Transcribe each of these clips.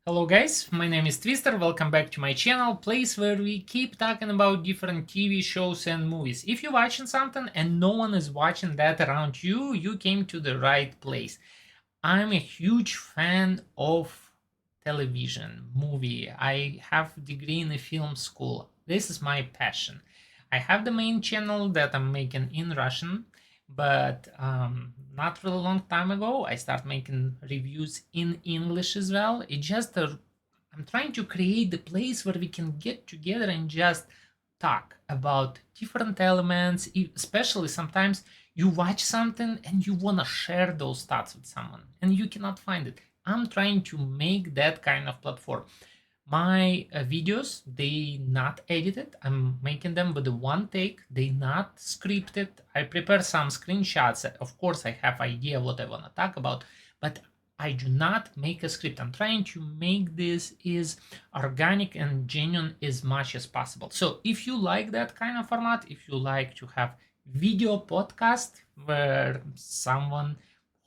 Hello guys, my name is Twister, welcome back to my channel, place where we keep talking about different TV shows and movies. If you're watching something and no one is watching that around you, you came to the right place. I'm a huge fan of television, movie. I have a degree in the film school. This is my passion. I have the main channel that I'm making in Russian, but not really long time ago, I started making reviews in English as well. It's just I'm trying to create the place where we can get together and just talk about different elements, especially sometimes you watch something and you want to share those thoughts with someone and you cannot find it. I'm trying to make that kind of platform. My videos, they not edited. I'm making them with the one take. They not scripted. I prepare some screenshots. Of course, I have idea what I want to talk about, but I do not make a script. I'm trying to make this is organic and genuine as much as possible. So if you like that kind of format, if you like to have video podcast where someone,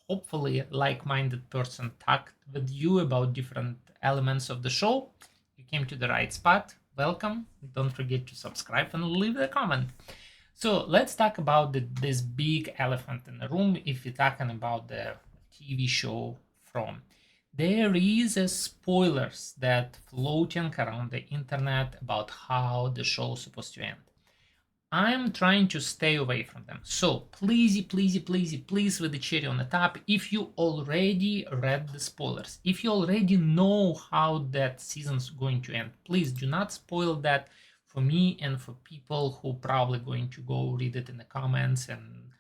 hopefully like-minded person, talked with you about different elements of the show, you came to the right spot. Welcome. Don't forget to subscribe and leave a comment. So let's talk about this big elephant in the room. If you're talking about the TV show From, there is a spoilers that floating around the internet about how the show is supposed to end. I'm trying to stay away from them. So please, with the cherry on the top, if you already read the spoilers, if you already know how that season's going to end, please do not spoil that for me and for people who probably going to go read it in the comments and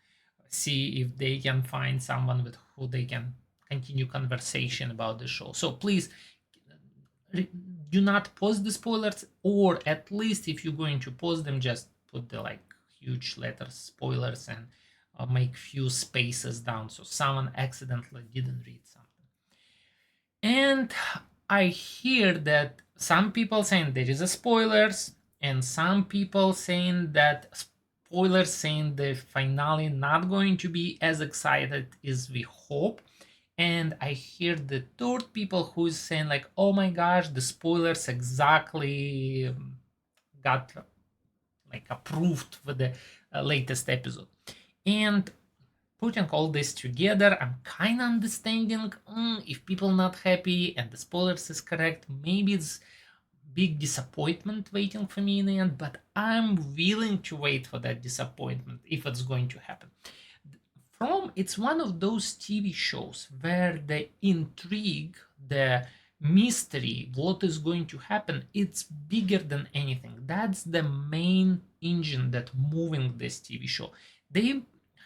see if they can find someone with who they can continue conversation about the show. So please do not post the spoilers, or at least if you're going to post them, just put the like huge letters spoilers and make few spaces down so someone accidentally didn't read something. And I hear that some people saying there is a spoilers, and some people saying that spoilers saying the finale not going to be as excited as we hope. And I hear the third people who's saying like, oh my gosh, the spoilers exactly got like approved for the latest episode. And putting all this together, I'm kind of understanding if people not happy and the spoilers is correct, maybe it's big disappointment waiting for me in the end, but I'm willing to wait for that disappointment if it's going to happen. From, it's one of those TV shows where the intrigue, the mystery, what is going to happen, it's bigger than anything. That's the main engine that moving this TV show. They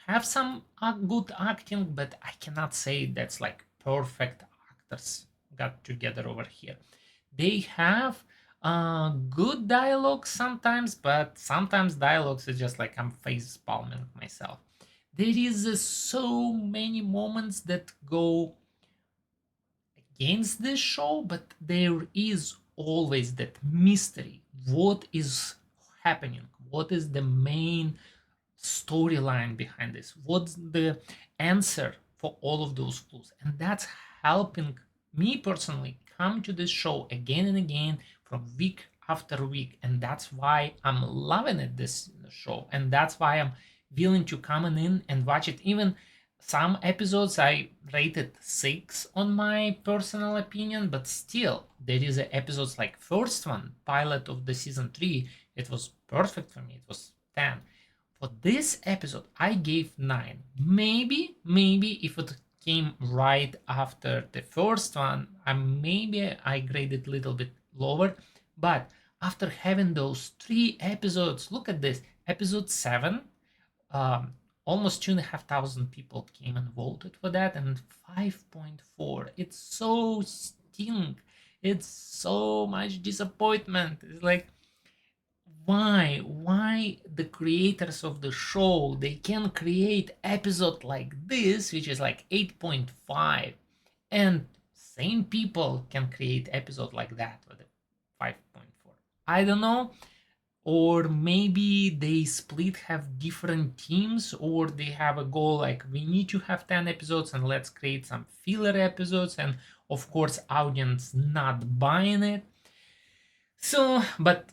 have some good acting, but I cannot say that's like perfect actors got together over here. They have good dialogue sometimes, but sometimes dialogues is just like I'm face palming myself. There is so many moments that go against this show, but there is always that mystery. What is happening? What is the main storyline behind this? What's the answer for all of those clues? And that's helping me personally come to this show again and again from week after week. And that's why I'm loving it, this show. And that's why I'm willing to come in and watch it. Even some episodes I rated 6 on my personal opinion, but still there is a episodes like first one, pilot of the season 3, it was perfect for me, it was 10. For this episode I gave 9. Maybe if it came right after the first one, maybe I graded a little bit lower, but after having those 3 episodes, look at this, episode 7, um, almost 2,500 people came and voted for that, and 5.4. It's so stink. It's so much disappointment. It's like, why the creators of the show, they can create episode like this, which is like 8.5, and same people can create episode like that with a 5.4. I don't know, or maybe they split, have different teams, or they have a goal like we need to have 10 episodes and let's create some filler episodes, and of course, audience not buying it. So, but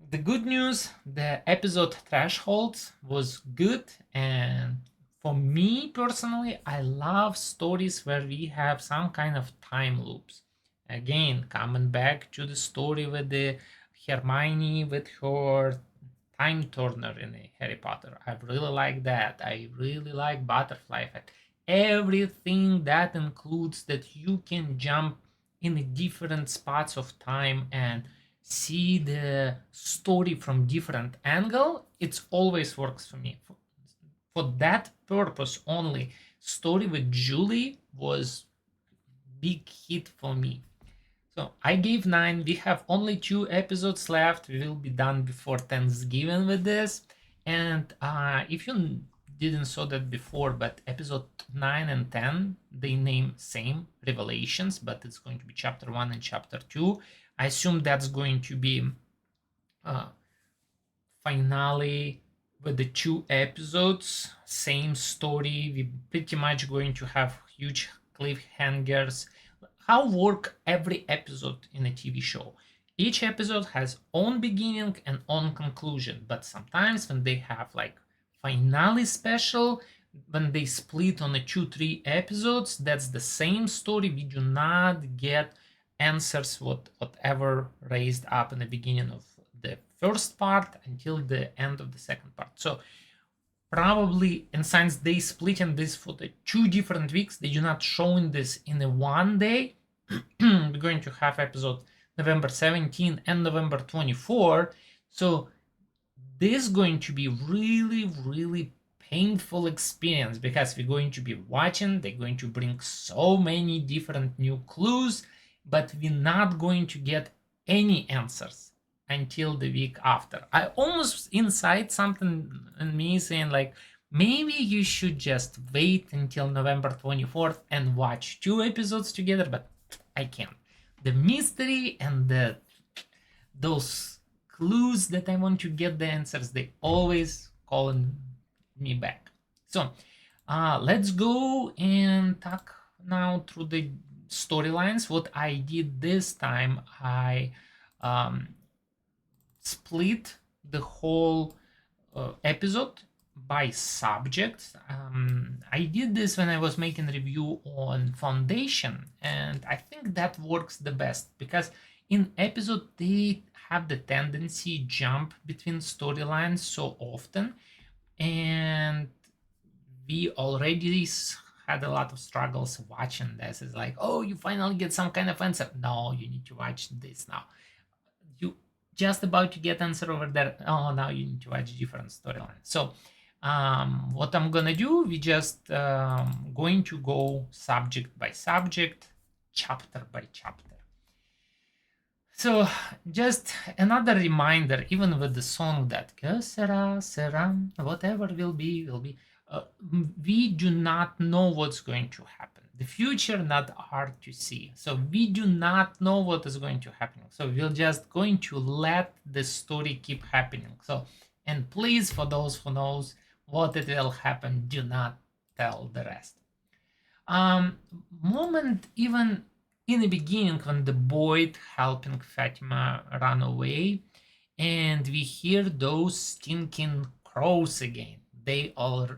the good news, the episode threshold was good, and for me personally, I love stories where we have some kind of time loops. Again, coming back to the story with the Hermione with her time turner in Harry Potter. I really like that. I really like butterfly effect. Everything that includes that you can jump in different spots of time and see the story from different angle, it always works for me. For that purpose only, story with Julie was big hit for me. So I gave 9. We have only 2 episodes left. We will be done before Thanksgiving with this. And if you didn't saw that before, but episode 9 and 10, they name same Revelations, but it's going to be chapter 1 and chapter 2. I assume that's going to be finale with the 2 episodes, same story. We pretty much going to have huge cliffhangers. How work every episode in a TV show? Each episode has own beginning and own conclusion, but sometimes when they have like finale special, when they split on a 2-3 episodes, that's the same story. We do not get answers whatever raised up in the beginning of the first part until the end of the second part. So probably, and since they split in this for the 2 different weeks, they do not show in this in a one day. We're going to have episode November 17 and November 24. So this is going to be really, really painful experience because we're going to be watching. They're going to bring so many different new clues, but we're not going to get any answers until the week after. I almost inside something in me saying like, maybe you should just wait until November 24th and watch 2 episodes together, but I can't. The mystery and those clues that I want to get the answers, they always calling me back. So let's go and talk now through the storylines. What I did this time, I split the whole episode by subject. I did this when I was making review on Foundation, and I think that works the best because in episode they have the tendency jump between storylines so often, and we already had a lot of struggles watching this. It's like, oh, you finally get some kind of answer. No, you need to watch this now. You just about to get answer over there. Oh, now you need to watch different storylines. So what I'm gonna do, we just going to go subject by subject, chapter by chapter. So just another reminder, even with the song that sera, whatever will be, we do not know what's going to happen. The future not hard to see. So we do not know what is going to happen. So we're just going to let the story keep happening. So, and please, for those who knows what it will happen, do not tell the rest. Moment even in the beginning when the boy helping Fatima run away, and we hear those stinking crows again. They all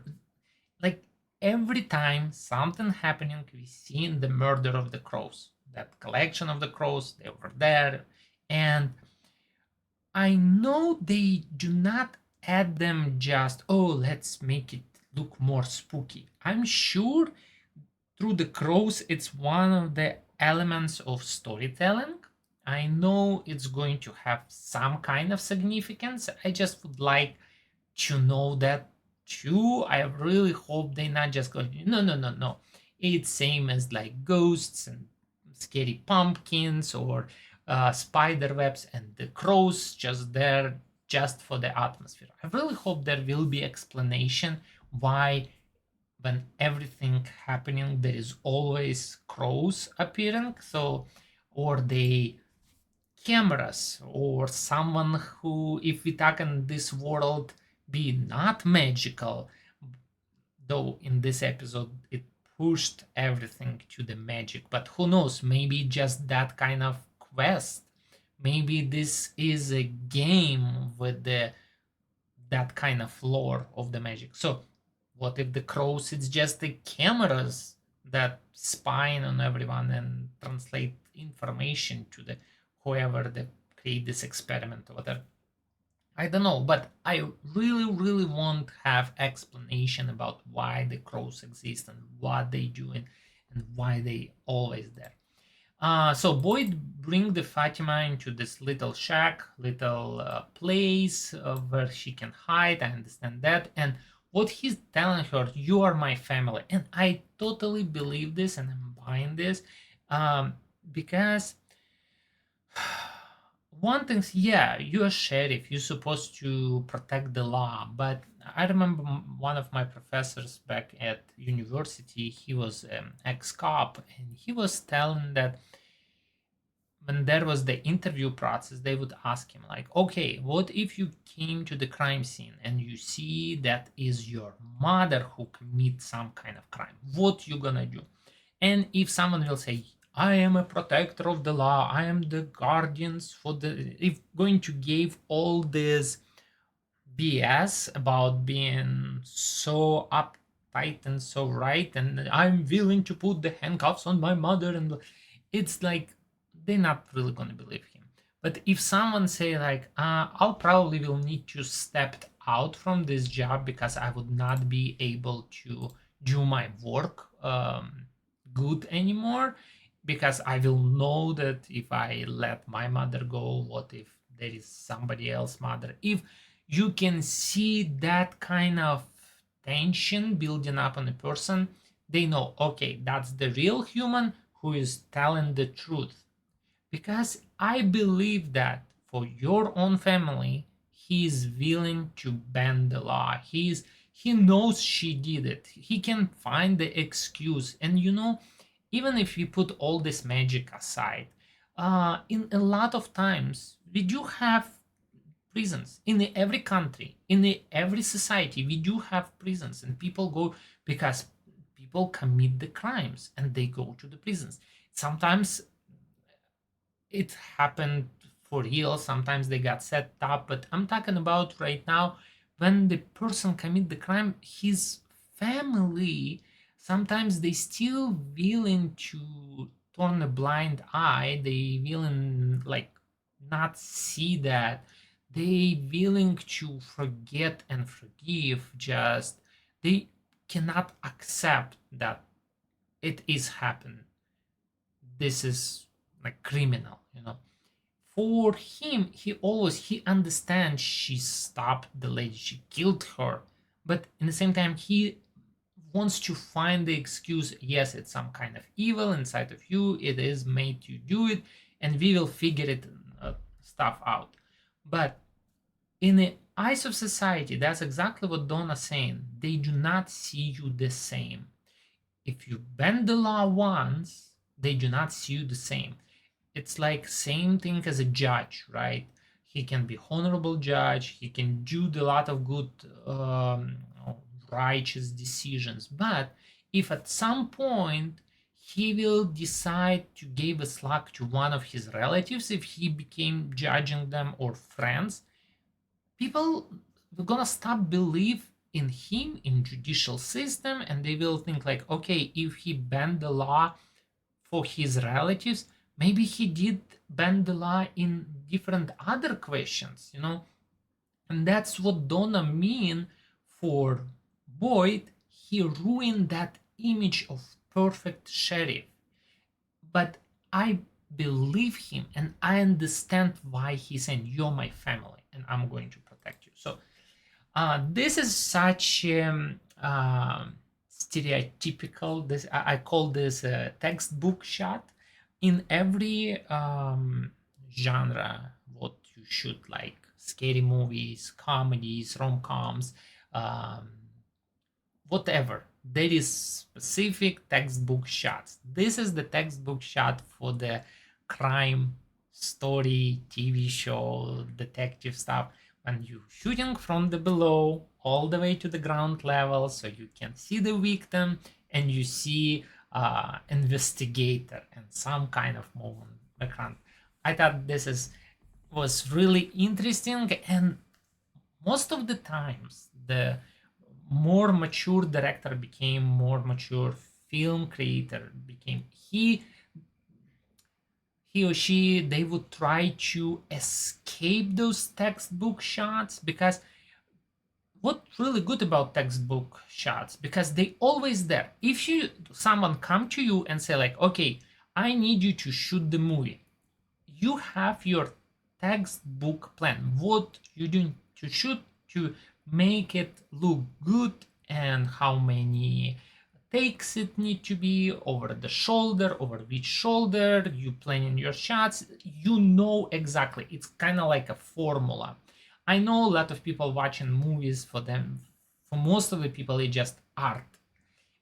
like every time something happening, we see the murder of the crows. That collection of the crows, they were there, and I know they do not add them just, oh, let's make it look more spooky. I'm sure through the crows, it's one of the elements of storytelling. I know it's going to have some kind of significance. I just would like to know that too. I really hope they not just go, no. It's same as like ghosts and scary pumpkins or spider webs and the crows just there just for the atmosphere. I really hope there will be explanation why when everything happening there is always crows appearing. So or the cameras or someone who, if we talk in this world, be not magical, though in this episode it pushed everything to the magic. But who knows, maybe just that kind of quest. Maybe this is a game with that kind of lore of the magic. So what if the crows, it's just the cameras that spying on everyone and translate information to the whoever that create this experiment or whatever. I don't know, but I really, really want to have explanation about why the crows exist and what they do and why they always there. So Boyd bring the Fatima into this little shack, little place where she can hide. I understand that. And what he's telling her, you are my family. And I totally believe this and I'm buying this because one thing's, yeah, you're a sheriff, you're supposed to protect the law. But I remember one of my professors back at university, he was ex-cop, and he was telling that when there was the interview process, they would ask him like, okay, what if you came to the crime scene and you see that is your mother who commit some kind of crime, what you gonna do? And if someone will say, I am a protector of the law, I am the guardians for the, if going to give all this BS about being so uptight and so right, and I'm willing to put the handcuffs on my mother, and it's like they're not really gonna believe him. But if someone say like, I'll probably will need to step out from this job because I would not be able to do my work good anymore, because I will know that if I let my mother go, what if there is somebody else mother? If you can see that kind of tension building up on a person, they know, okay, that's the real human who is telling the truth. Because I believe that for your own family, he is willing to bend the law. He knows she did it. He can find the excuse. And you know, even if we put all this magic aside, in a lot of times we do have prisons in every country, in every society. We do have prisons, and people go because people commit the crimes and they go to the prisons. Sometimes it happened for real, sometimes they got set up, but I'm talking about right now when the person commit the crime, his family, sometimes they still willing to turn a blind eye, they willing like not see that, they willing to forget and forgive, just they cannot accept that it is happened, this is like criminal, you know. For him, he understands she stopped the lady, she killed her, but in the same time he wants to find the excuse. Yes, it's some kind of evil inside of you, it is made to do it, and we will figure it stuff out. But in the eyes of society, that's exactly what Donna's saying, they do not see you the same. If you bend the law once, they do not see you the same. It's like same thing as a judge, right? He can be honorable judge, he can do a lot of good righteous decisions, but if at some point he will decide to give a slack to one of his relatives, if he became judging them or friends, people are gonna stop believe in him, in judicial system, and they will think like, okay, if he bend the law for his relatives, maybe he did bend the law in different other questions, you know. And that's what Donna mean for Boyd. He ruined that image of perfect sheriff, but I believe him and I understand why he's saying, you're my family and I'm going to protect you. So this is such stereotypical. This I call this a textbook shot in every genre. What you should like: scary movies, comedies, rom-coms, um, whatever. There is specific textbook shots. This is the textbook shot for the crime story, TV show, detective stuff. When you shooting from the below all the way to the ground level, so you can see the victim and you see investigator and some kind of movement background. I thought was really interesting, and most of the times the more mature director became, more mature film creator became, he or she, they would try to escape those textbook shots, because what's really good about textbook shots, because they always there. If someone come to you and say like, okay, I need you to shoot the movie, you have your textbook plan, what you do to shoot to make it look good, and how many takes it need to be, over the shoulder, over which shoulder, you planning your shots, you know exactly. It's kind of like a formula. I know a lot of people watching movies, for them, for most of the people, it's just art.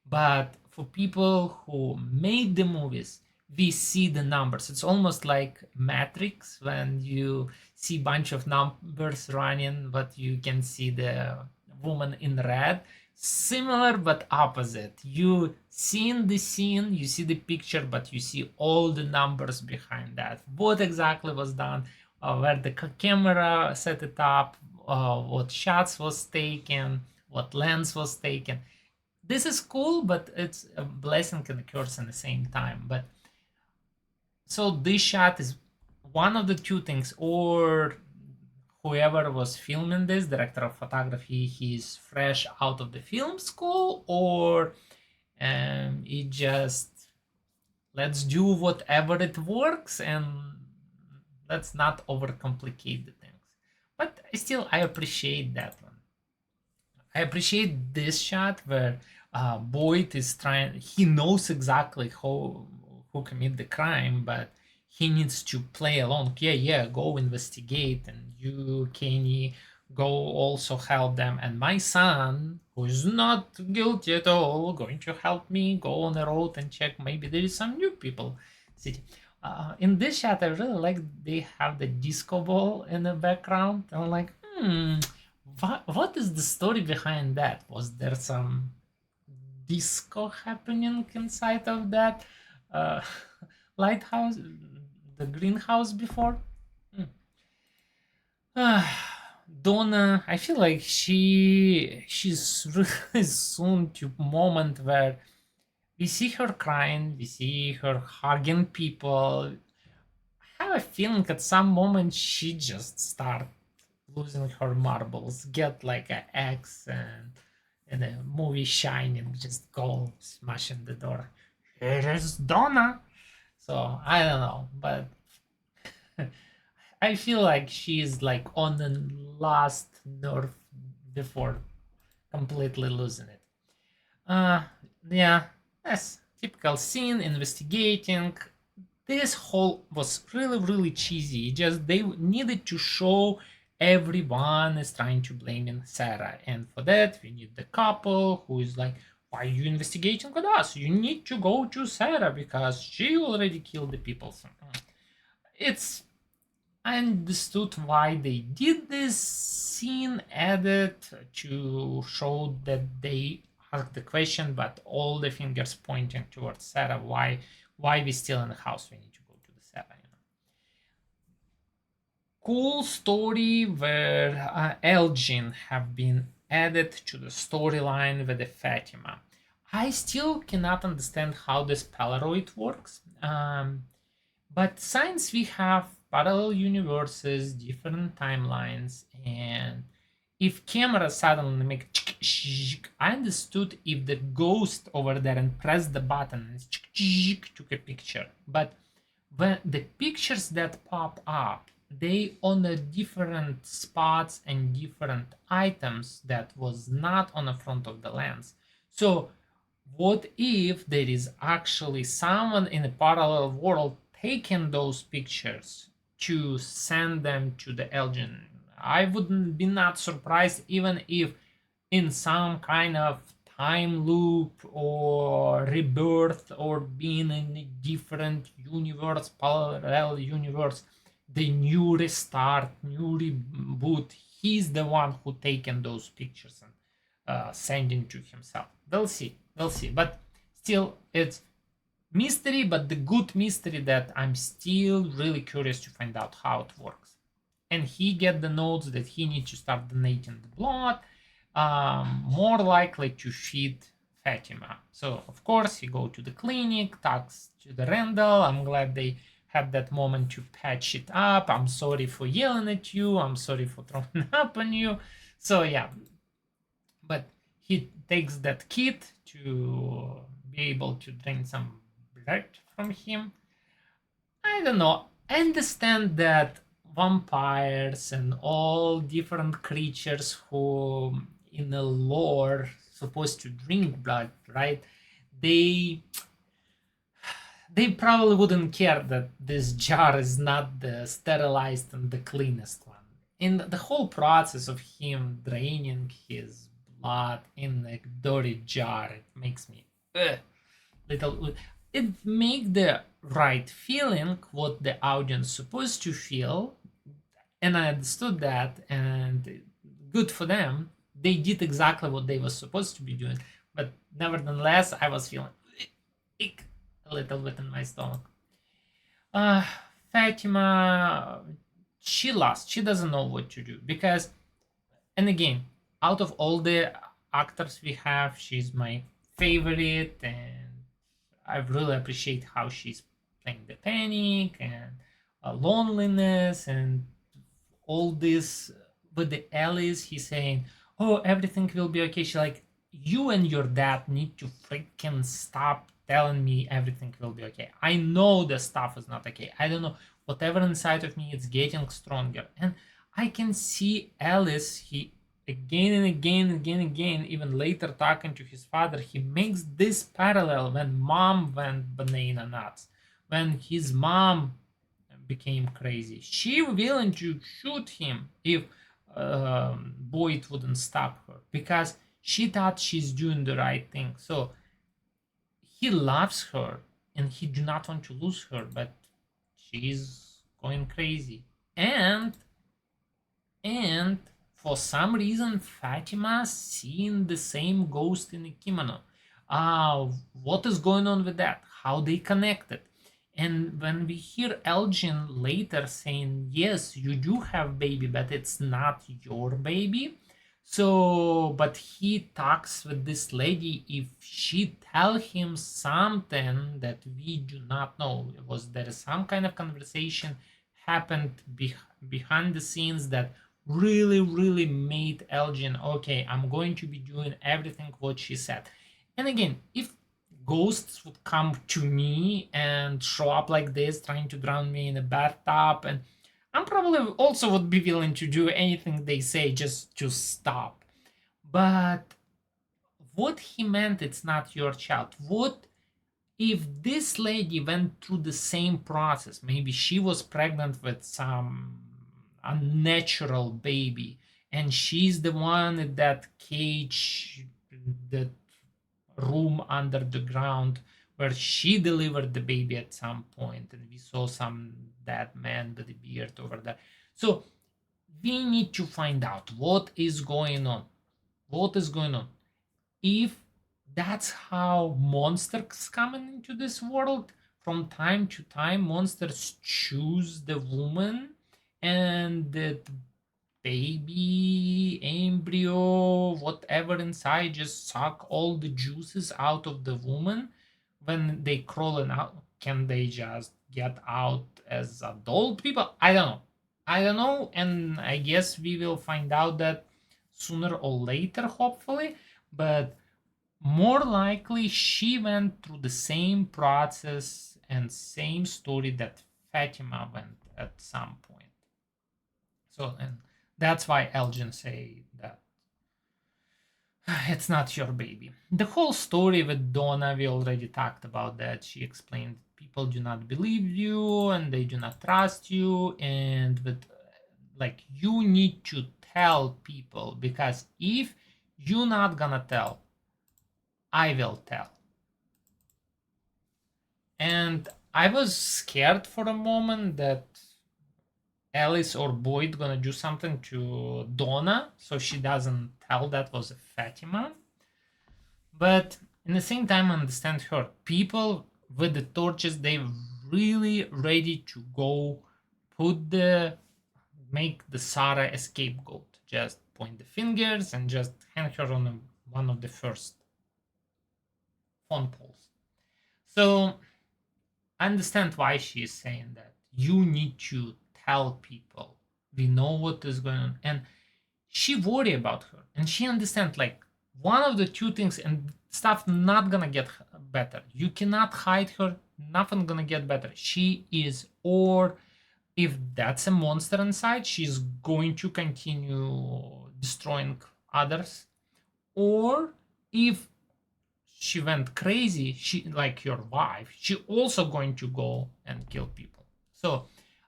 But for people who made the movies, we see the numbers. It's almost like Matrix, when you see a bunch of numbers running, but you can see the woman in red. Similar but opposite. You see the scene, you see the picture, but you see all the numbers behind that. What exactly was done, where the camera set it up, what shots was taken, what lens was taken. This is cool, but it's a blessing and a curse at the same time. But so this shot is one of the two things, or whoever was filming this, director of photography, he's fresh out of the film school, or it just, let's do whatever it works and let's not overcomplicate the things. But still, I appreciate that one. I appreciate this shot where Boyd is trying. He knows exactly who committed the crime, but he needs to play along. Yeah, go investigate, and you, Kenny, go also help them. And my son, who is not guilty at all, going to help me go on the road and check maybe there is some new people city. In this shot, I really like they have the disco ball in the background. I'm like, what is the story behind that? Was there some disco happening inside of that uh, lighthouse, the greenhouse before? Donna, I feel like she's really soon to moment where we see her crying, we see her hugging people. I have a feeling at some moment she just start losing her marbles, get like an axe, and in a movie Shining, just go smashing the door. It is Donna. So I don't know, but I feel like she's like on the last nerve before completely losing it. Uh, yeah, that's typical scene investigating. This whole was really cheesy. Just they needed to show everyone is trying to blame in Sarah, and for that we need the couple who is like, "Why are you investigating with us? You need to go to Sarah because she already killed the people." So, it's, I understood why they did this scene added to show that they asked the question, but all the fingers pointing towards Sarah. Why we still in the house? We need to go to the Sarah. Cool story where Elgin have been added to the storyline with the Fatima. I still cannot understand how this Polaroid works. But since we have parallel universes, different timelines, and if camera suddenly make, I understood if the ghost over there and press the button and took a picture. But when the pictures that pop up, they on the different spots and different items that was not on the front of the lens. So what if there is actually someone in a parallel world taking those pictures to send them to the Elgin? I wouldn't be not surprised even if in some kind of time loop or rebirth or being in a different universe, parallel universe, the new restart, new reboot, he's the one who taken those pictures and sending to himself. We'll see. But still it's mystery, but the good mystery that I'm still really curious to find out how it works. And he get the notes that he needs to start donating the blood, more likely to feed Fatima. So of course he go to the clinic, talks to the Randall. I'm glad they had that moment to patch it up. I'm sorry for yelling at you. I'm sorry for throwing up on you. So yeah, but he takes that kit to be able to drain some blood from him. I don't know. I understand that vampires and all different creatures who in the lore supposed to drink blood, right? They they probably wouldn't care that this jar is not the sterilized and the cleanest one. In the whole process of him draining his blood in a dirty jar, it makes me little. It make the right feeling what the audience supposed to feel, and I understood that, and good for them. They did exactly what they were supposed to be doing, but nevertheless, I was feeling ick a little bit in my stomach. Uh, Fatima, she lost. She doesn't know what to do because, and again, out of all the actors we have, she's my favorite, and I really appreciate how she's playing the panic and loneliness and all this. With the Alice, he's saying, "Oh, everything will be okay." She's like, "You and your dad need to freaking stop telling me everything will be okay. I know the stuff is not okay. I don't know. Whatever inside of me is getting stronger." And I can see Alice, he again and again and again and again, even later talking to his father, he makes this parallel when mom went banana nuts, when his mom became crazy. She willing to shoot him if Boyd wouldn't stop her because she thought she's doing the right thing. So he loves her and he do not want to lose her, but she's going crazy. And for some reason Fatima seeing the same ghost in a kimono. What is going on with that? How they connected? And when we hear Elgin later saying, yes, you do have baby, but it's not your baby. So, but he talks with this lady. If she tell him something that we do not know, was there some kind of conversation happened behind the scenes that really made Elgin, okay, I'm going to be doing everything what she said. And again, if ghosts would come to me and show up like this, trying to drown me in a bathtub, and I'm probably also would be willing to do anything they say just to stop. But what he meant, it's not your child. What if this lady went through the same process? Maybe she was pregnant with some unnatural baby, and she's the one in that cage, that room under the ground where she delivered the baby at some point, and we saw some dead man with a beard over there. So we need to find out what is going on. What is going on? If that's how monsters coming into this world, from time to time monsters choose the woman, and that baby embryo whatever inside just suck all the juices out of the woman. When they crawling out, can they just get out as adult people? I don't know, and I guess we will find out that sooner or later, hopefully. But more likely she went through the same process and same story that Fatima went at some point. So, and that's why Elgin say that it's not your baby. The whole story with Donna, we already talked about that. She explained people do not believe you and they do not trust you, and with like you need to tell people, because if you're not gonna tell, I will tell. And I was scared for a moment that Alice or Boyd gonna do something to Donna so she doesn't tell that was Fatima. But In the same time, I understand her. People with the torches, they really ready to go make the Sarah a scapegoat. Just point the fingers and just hang her on one of the first phone poles. So I understand why she is saying that. You need to tell people. We know what is going on. And she worry about her. And she understand like one of the two things and stuff not gonna get better. You cannot hide her. Nothing gonna get better. She is, or if that's a monster inside, she's going to continue destroying others. Or if she went crazy, she like your wife, she also going to go and kill people. So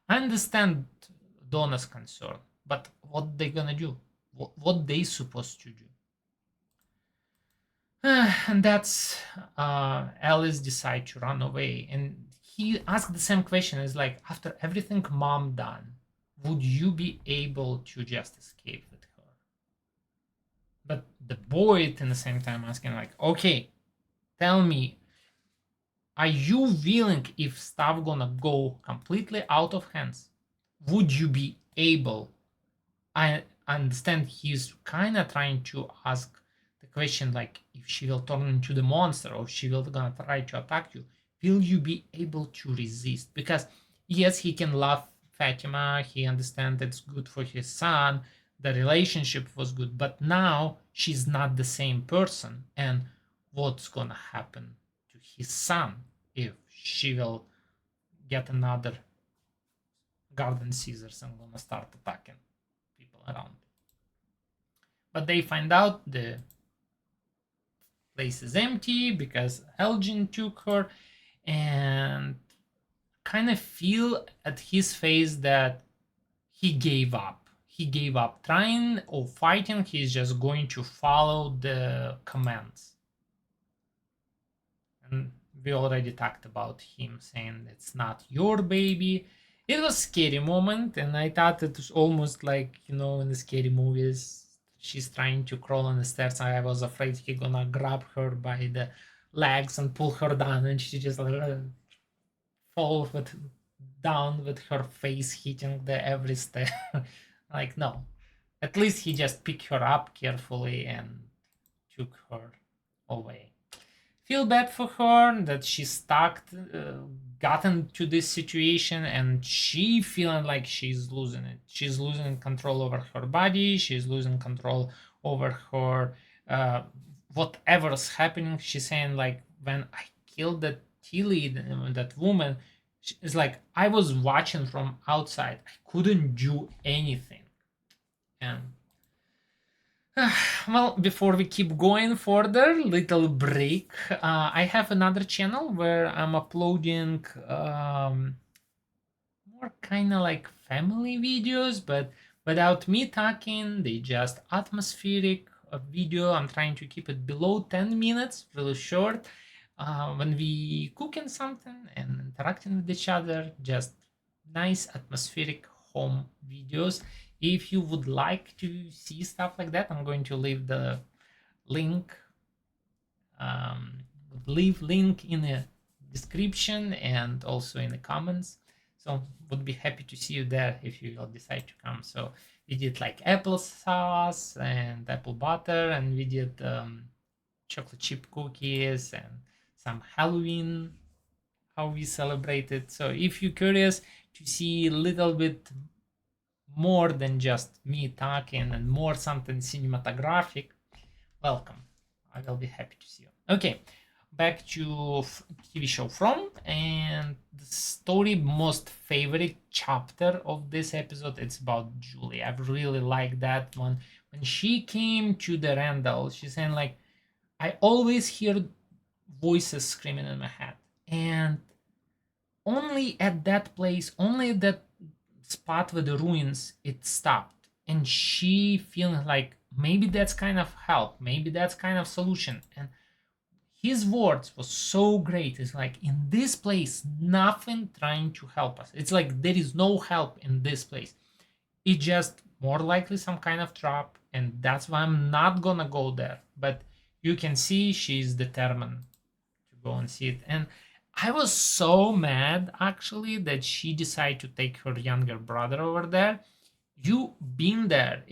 I understand Donna's concern, but what they gonna do? What they supposed to do? And that's Alice decide to run away, and he asked the same question. Is like, after everything mom done, would you be able to just escape with her? But the boy at the same time asking like, okay, tell me, are you willing if stuff gonna go completely out of hands? Would you be able? I understand he's kind of trying to ask the question like, if she will turn into the monster or she will gonna try to attack you, will you be able to resist? Because yes, he can love Fatima, he understands it's good for his son, the relationship was good, but now she's not the same person, and what's gonna happen to his son if she will get another garden scissors and gonna start attacking people around? But they find out the place is empty because Elgin took her, and kind of feel at his face that he gave up. He gave up trying or fighting. He's just going to follow the commands. And we already talked about him saying it's not your baby. It was a scary moment, and I thought it was almost like, you know, in the scary movies, she's trying to crawl on the stairs. I was afraid he gonna grab her by the legs and pull her down, and she just like fall down with her face hitting the every step. Like, no, at least he just picked her up carefully and took her away. Feel bad for her that she's stuck, gotten to this situation, and she feeling like she's losing it. She's losing control over her body. She's losing control over her whatever's happening. She's saying like, when I killed that Tilly, that woman, it's like I was watching from outside. I couldn't do anything. And well, before we keep going further, little break. I have another channel where I'm uploading more kind of like family videos, but without me talking. They just atmospheric video. I'm trying to keep it below 10 minutes, really short. When we cooking something and interacting with each other, just nice atmospheric home videos. If you would like to see stuff like that, I'm going to leave the link in the description and also in the comments. So would be happy to see you there if you will decide to come. So we did like apple sauce and apple butter, and we did chocolate chip cookies and some Halloween, how we celebrated. So if you're curious to see a little bit more than just me talking and more something cinematographic, welcome. I will be happy to see you. Okay, back to TV show From, and the story most favorite chapter of this episode, it's about Julie. I really like that one. When she came to the Randall, she's saying like, I always hear voices screaming in my head, and only at that place, only at that spot with the ruins, it stopped. And she feeling like maybe that's kind of help, maybe that's kind of solution. And his words was so great. It's like, in this place, nothing trying to help us. It's like there is no help in this place. It's just more likely some kind of trap, and that's why I'm not gonna go there. But you can see she's determined to go and see it. And I was so mad actually that she decided to take her younger brother over there. You been there,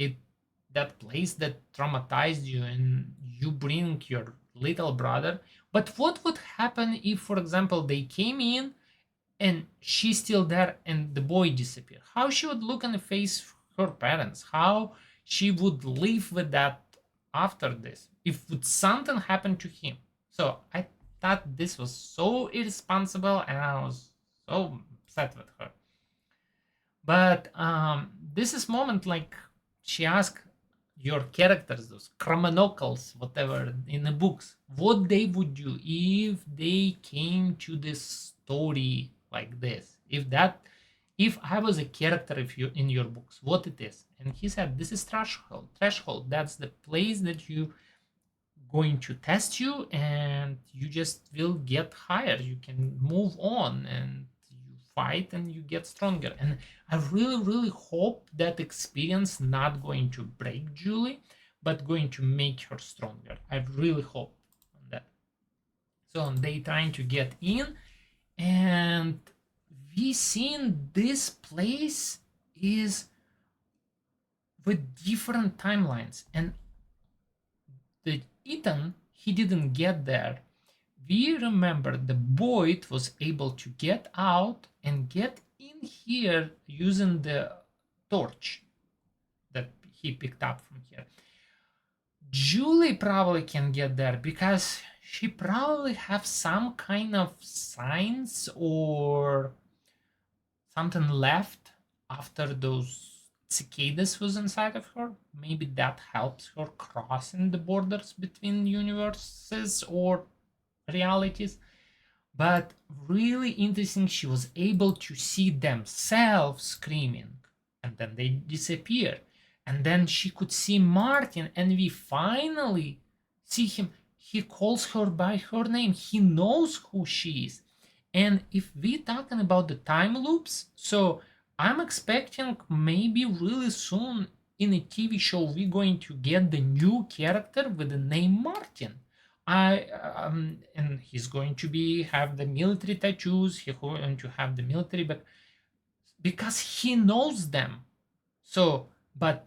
that place that traumatized you, and you bring your little brother. But what would happen if, for example, they came in and she's still there and the boy disappeared? How she would look in the face of her parents? How she would live with that after this? If would something happen to him? So I thought this was so irresponsible, and I was so upset with her. But this is moment like she asked your characters, those criminals, whatever, in the books, what they would do if they came to this story like this. If I was a character, if you in your books, what it is. And he said, this is threshold. Threshold. That's the place that you going to test you, and you just will get higher. You can move on and you fight and you get stronger. And I really, really hope that experience not going to break Julie, but going to make her stronger. I really hope that. So they trying to get in, and we seen this place is with different timelines, and the Ethan, he didn't get there. We remember the Boyd was able to get out and get in here using the torch that he picked up from here. Julie probably can get there because she probably have some kind of signs or something left after those cicadas was inside of her. Maybe that helps her crossing the borders between universes or realities. But really interesting, she was able to see themselves screaming, and then they disappear. And then she could see Martin, and we finally see him. He calls her by her name. He knows who she is. And if we talking about the time loops, so I'm expecting maybe really soon in a TV show we're going to get the new character with the name Martin. And he's going to be have the military tattoos. He's going to have the military, but because he knows them. So, but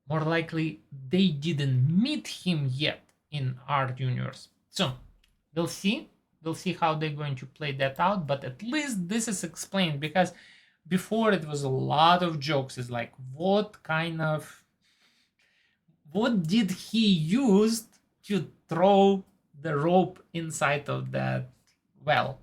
more likely they didn't meet him yet in our universe. So we'll see. We'll see how they're going to play that out. But at least this is explained, because before it was a lot of jokes. It's like, what did he use to throw the rope inside of that well?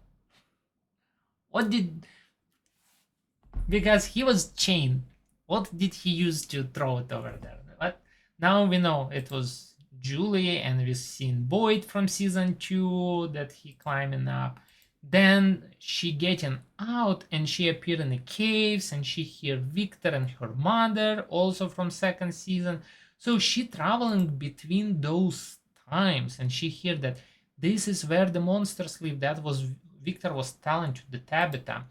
Because he was chained. What did he use to throw it over there? But now we know it was Julie, and we've seen Boyd from season 2 that he climbing up. Then she getting out, and she appeared in the caves, and she hear Victor and her mother also from second season. So she traveling between those times, and she hear that this is where the monsters live. That was Victor was telling to the Tabitha.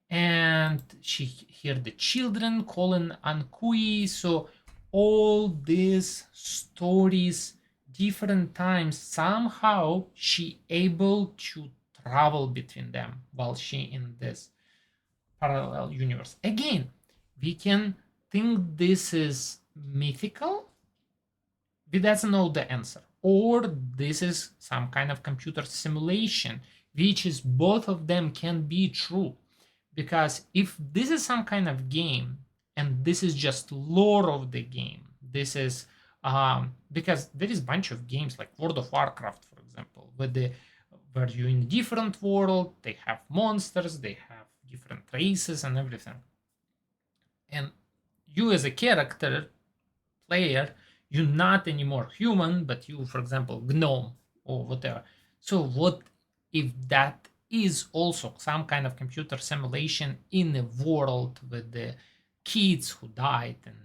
And she hear the children calling Ankui. So all these stories, different times, somehow she able to travel between them while she in this parallel universe. Again, we can think this is mythical. We doesn't know the answer. Or this is some kind of computer simulation, which is both of them can be true. Because if this is some kind of game and this is just lore of the game, this is because there is a bunch of games like World of Warcraft, for example, where you're in a different world, they have monsters, they have different races and everything. And you as a character, player, you're not anymore human, but you, for example, gnome or whatever. So what if that is also some kind of computer simulation in a world with the kids who died, and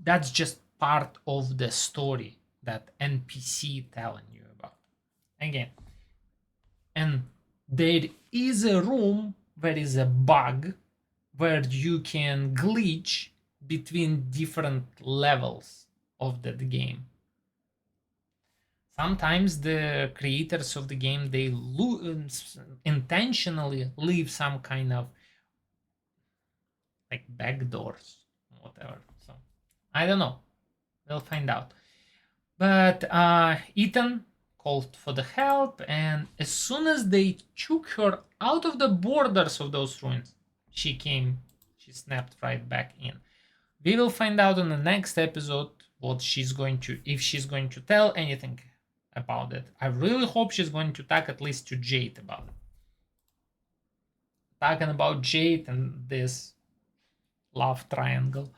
that's just part of the story that NPC telling you about. Again, and there is a room where is a bug where you can glitch between different levels of that game. sometimes the creators of the game, they intentionally leave some kind of like backdoors, whatever. So I don't know. We'll find out. But Ethan called for the help, and as soon as they took her out of the borders of those ruins, she snapped right back in. We will find out in the next episode what she's going to, if she's going to tell anything about it. I really hope she's going to talk at least to Jade about it. Talking about Jade and this love triangle.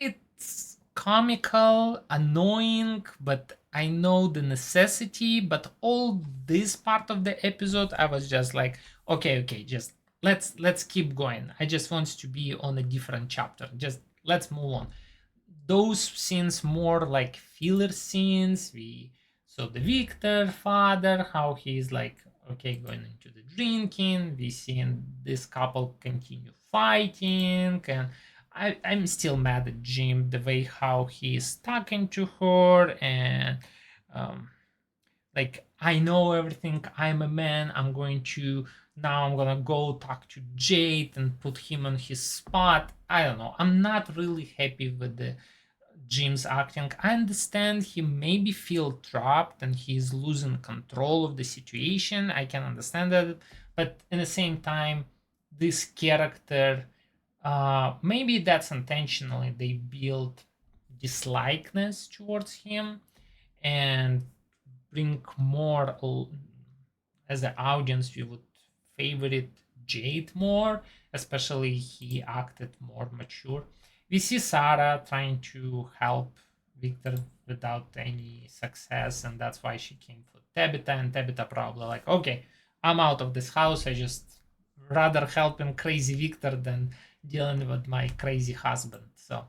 It's comical, annoying, but I know the necessity. But all this part of the episode, I was just like, okay, just let's keep going. I just want to be on a different chapter. Just let's move on. Those scenes more like filler scenes. We saw the Victor father, how he's like, okay, going into the drinking. We seen this couple continue fighting, and I'm still mad at Jim, the way how he's talking to her, and like, I know everything, I'm a man, I'm gonna go talk to Jade and put him on his spot. I don't know, I'm not really happy with the Jim's acting. I understand he maybe feel trapped and he's losing control of the situation. I can understand that, but in the same time, this character, maybe that's intentionally. They build dislikeness towards him and bring more. As an audience, we would favorite Jade more, especially he acted more mature. We see Sarah trying to help Victor without any success, and that's why she came for Tabitha, and Tabitha probably like, okay, I'm out of this house. I just rather helping crazy Victor than dealing with my crazy husband. So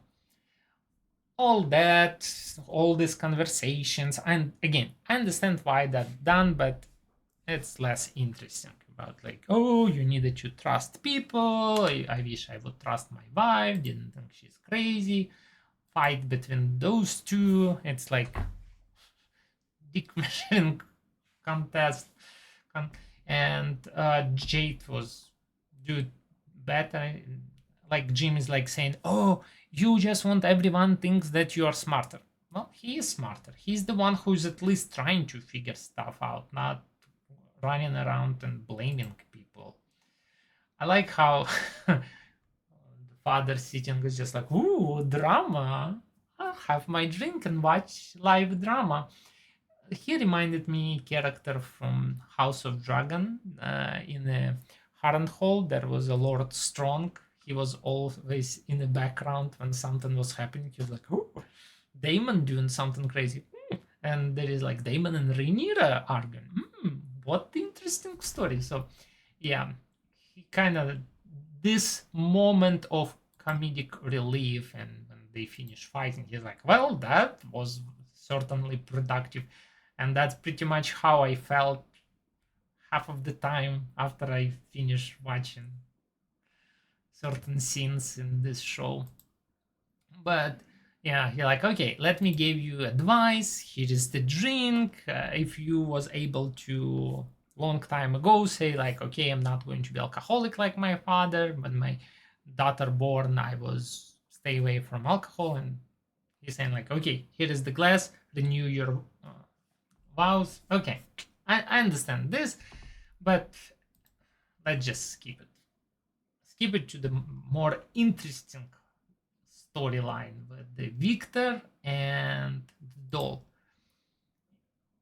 all that, all these conversations, and again, I understand why that's done, but it's less interesting. About like, oh, you needed to trust people. I wish I would trust my wife. Didn't think she's crazy. Fight between those two. It's like dick measuring contest. And Jade was do better. Like Jim is like saying, oh, you just want everyone thinks that you are smarter. Well, he is smarter. He's the one who's at least trying to figure stuff out, not running around and blaming people. I like how the father sitting is just like, ooh, drama. I'll have my drink and watch live drama. He reminded me character from House of Dragon. In a Harrenhal, there was a Lord Strong. He was always in the background when something was happening. He was like, oh, Daemon doing something crazy. And there is like Daemon and Rhaenyra arguing. What interesting story. So yeah, he kind of, this moment of comedic relief, and when they finish fighting, he's like, well, that was certainly productive. And that's pretty much how I felt half of the time after I finished watching certain scenes in this show. But yeah, you're like, okay, let me give you advice. Here is the drink. If you was able to long time ago say like, okay, I'm not going to be alcoholic like my father, but my daughter born, I was stay away from alcohol. And he's saying like, okay, here is the glass, renew your vows. Okay, I understand this, but let's just skip it. Skip it to the more interesting storyline with the Victor and the doll.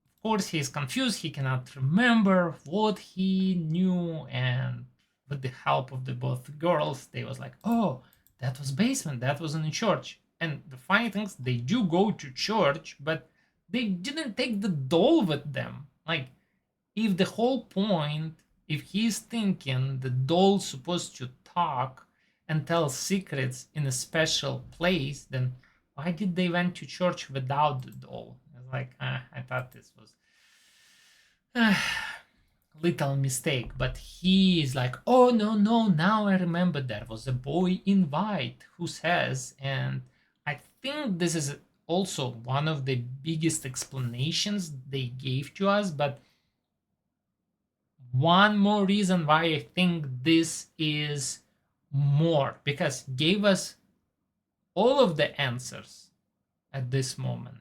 Of course, he is confused. He cannot remember what he knew, and with the help of the both girls, they was like, "Oh, that was basement. That was in the church." And the funny thing is, they do go to church, but they didn't take the doll with them. Like, if the whole point, if he's thinking the doll's supposed to talk and tell secrets in a special place, then why did they went to church without the doll? It's like, I thought this was little mistake, but he is like, oh no, now I remember there was a boy in white who says, and I think this is also one of the biggest explanations they gave to us, but one more reason why I think this is more, because gave us all of the answers at this moment,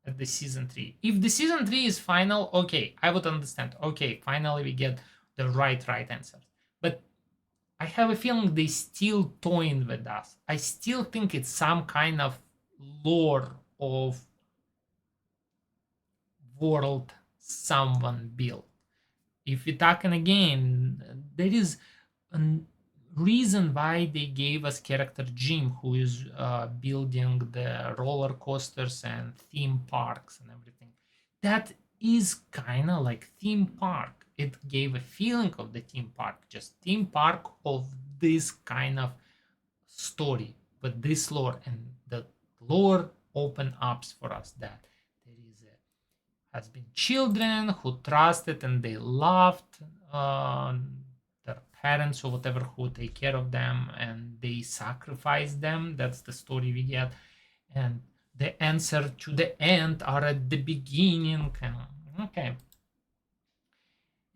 at the season 3. If the season 3 is final, okay, I would understand. Okay, finally we get the right answers. But I have a feeling they still toying with us. I still think it's some kind of lore of world someone built. If we're talking again, there is a reason why they gave us character Jim, who is building the roller coasters and theme parks and everything. That is kind of like theme park. It gave a feeling of the theme park, just theme park of this kind of story with this lore, and the lore open up for us that there is has been children who trusted and they loved their parents or whatever who take care of them, and they sacrifice them. That's the story we get, and the answer to the end are at the beginning. Okay,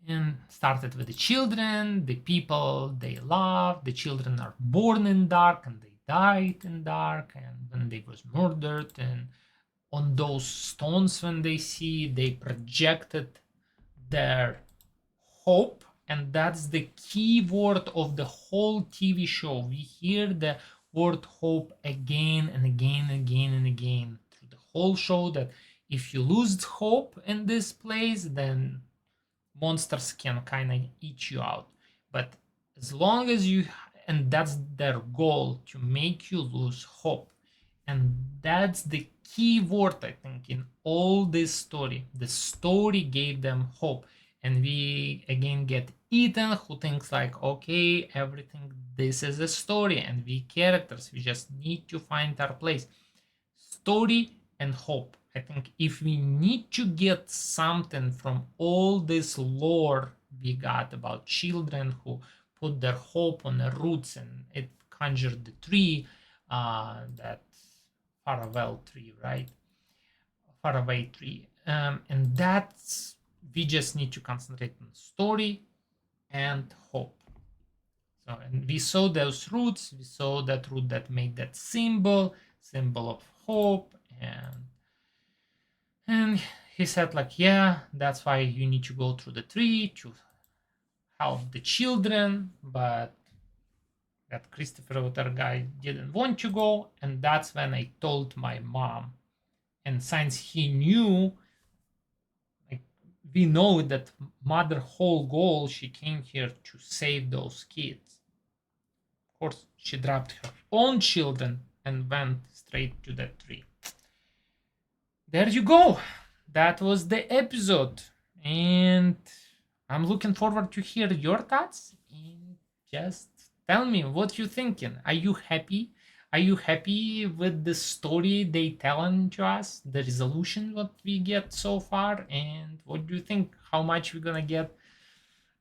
and started with the children, the people they love. The children are born in dark and they died in dark, and when they was murdered, and on those stones when they see, they projected their hope, and that's the key word of the whole TV show. We hear the word hope again and again and again and again through the whole show, that if you lose hope in this place, then monsters can kind of eat you out. But as long as you, and that's their goal, to make you lose hope. And that's the key word, I think, in all this story. The story gave them hope. And we again get Ethan, who thinks like, okay, everything, this is a story and we characters, we just need to find our place. Story and hope. I think if we need to get something from all this lore we got about children who put their hope on the roots, and it conjured the tree, that farewell tree, right? Faraway tree. And that's, we just need to concentrate on story and hope. So, and we saw those roots, we saw that root that made that symbol of hope, and he said like, yeah, that's why you need to go through the tree to help the children, but that Christopher Water guy didn't want to go, and that's when I told my mom. And since he knew, like, we know that mother whole goal, she came here to save those kids. Of course, she dropped her own children and went straight to that tree. There you go. That was the episode, and I'm looking forward to hear your thoughts. And just tell me what you're thinking. Are you happy? Are you happy with the story they telling to us, the resolution what we get so far, and what do you think? How much we're gonna get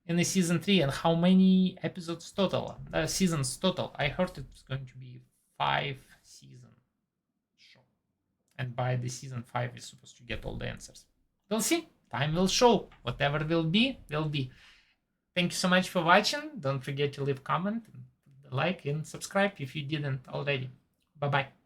in the season 3, and how many episodes total? Seasons total. I heard it's going to be 5 season show, and by the season 5 we're supposed to get all the answers. We'll see. Time will show. Whatever will be, will be. Thank you so much for watching. Don't forget to leave a comment, like, and subscribe if you didn't already. Bye bye.